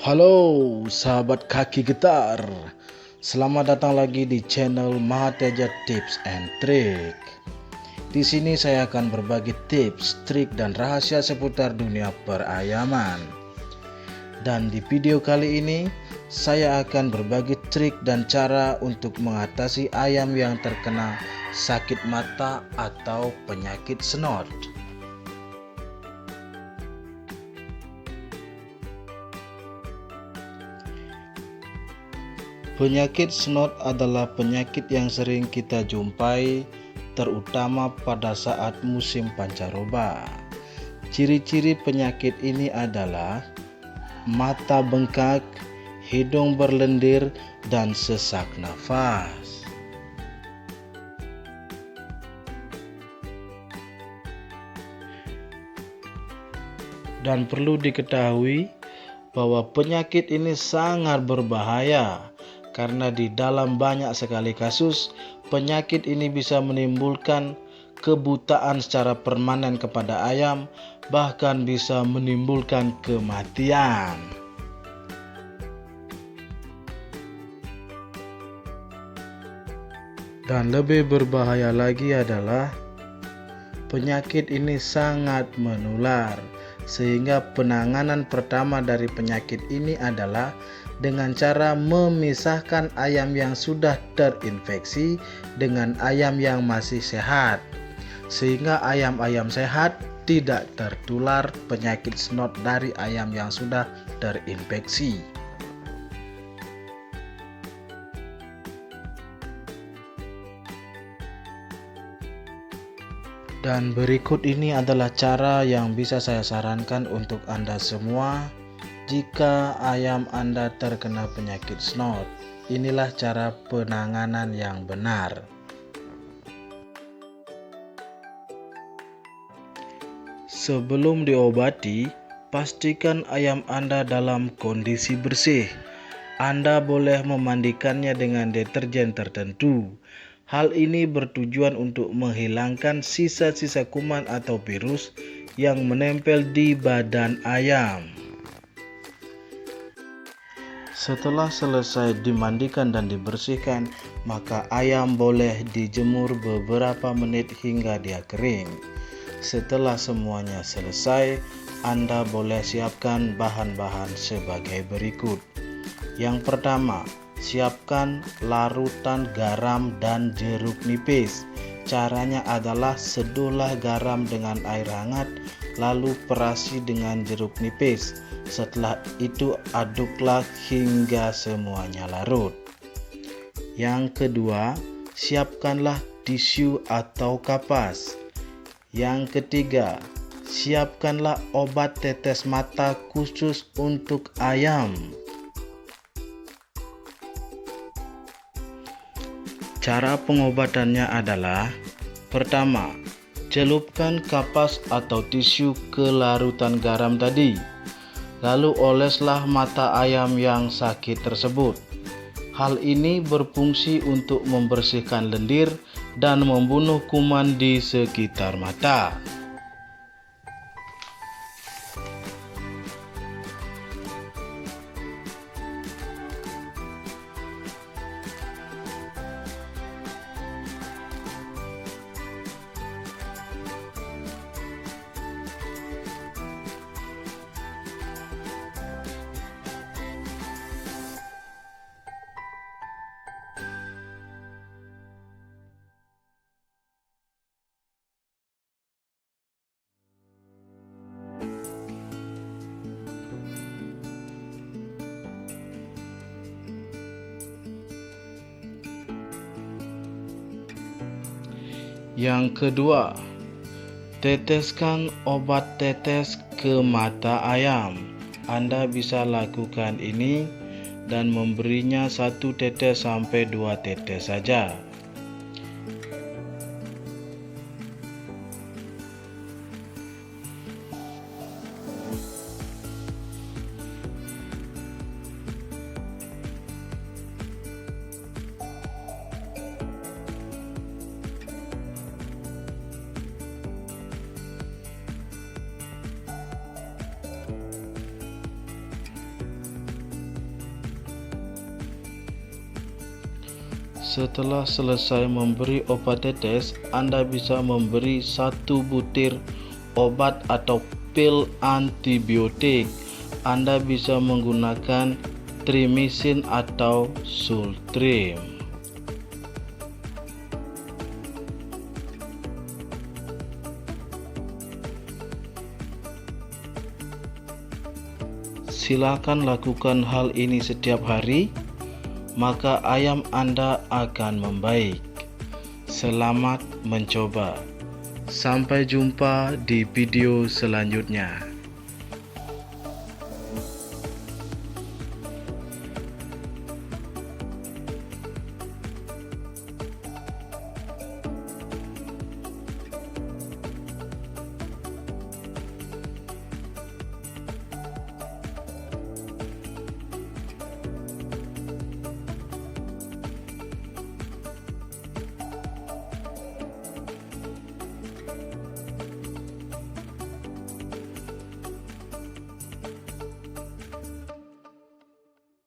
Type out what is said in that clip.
Halo sahabat kaki getar, selamat datang lagi di channel Mahateja Tips and Trick. Di sini saya akan berbagi tips, trik dan rahasia seputar dunia perayaman. Dan di video kali ini saya akan berbagi trik dan cara untuk mengatasi ayam yang terkena sakit mata atau penyakit snot. Penyakit snot adalah penyakit yang sering kita jumpai, terutama pada saat musim pancaroba. Ciri-ciri penyakit ini adalah mata bengkak, hidung berlendir, dan sesak nafas. Dan perlu diketahui bahwa penyakit ini sangat berbahaya, karena di dalam banyak sekali kasus, penyakit ini bisa menimbulkan kebutaan secara permanen kepada ayam, bahkan bisa menimbulkan kematian. Dan lebih berbahaya lagi adalah penyakit ini sangat menular, sehingga penanganan pertama dari penyakit ini adalah dengan cara memisahkan ayam yang sudah terinfeksi dengan ayam yang masih sehat, sehingga ayam-ayam sehat tidak tertular penyakit snot dari ayam yang sudah terinfeksi. Dan berikut ini adalah cara yang bisa saya sarankan untuk Anda semua jika ayam Anda terkena penyakit snot. Inilah cara penanganan yang benar. Sebelum diobati, pastikan ayam Anda dalam kondisi bersih. Anda boleh memandikannya dengan deterjen tertentu. Hal ini bertujuan untuk menghilangkan sisa-sisa kuman atau virus yang menempel di badan ayam. Setelah selesai dimandikan dan dibersihkan, maka ayam boleh dijemur beberapa menit hingga dia kering. Setelah semuanya selesai, Anda boleh siapkan bahan-bahan sebagai berikut. Yang pertama, siapkan larutan garam dan jeruk nipis. Caranya adalah seduhlah garam dengan air hangat, lalu perasi dengan jeruk nipis. Setelah itu aduklah hingga semuanya larut. Yang kedua, siapkanlah tisu atau kapas. Yang ketiga, siapkanlah obat tetes mata khusus untuk ayam. Cara pengobatannya adalah: pertama, celupkan kapas atau tisu ke larutan garam tadi, lalu oleslah mata ayam yang sakit tersebut. Hal ini berfungsi untuk membersihkan lendir dan membunuh kuman di sekitar mata. Yang kedua, teteskan obat tetes ke mata ayam. Anda bisa lakukan ini dan memberinya 1 tetes sampai 2 tetes saja. Setelah selesai memberi obat tetes, Anda bisa memberi 1 butir obat atau pil antibiotik. Anda bisa menggunakan Trimicin atau Sultrim. Silakan lakukan hal ini setiap hari, maka ayam Anda akan membaik. Selamat mencoba. Sampai jumpa di video selanjutnya.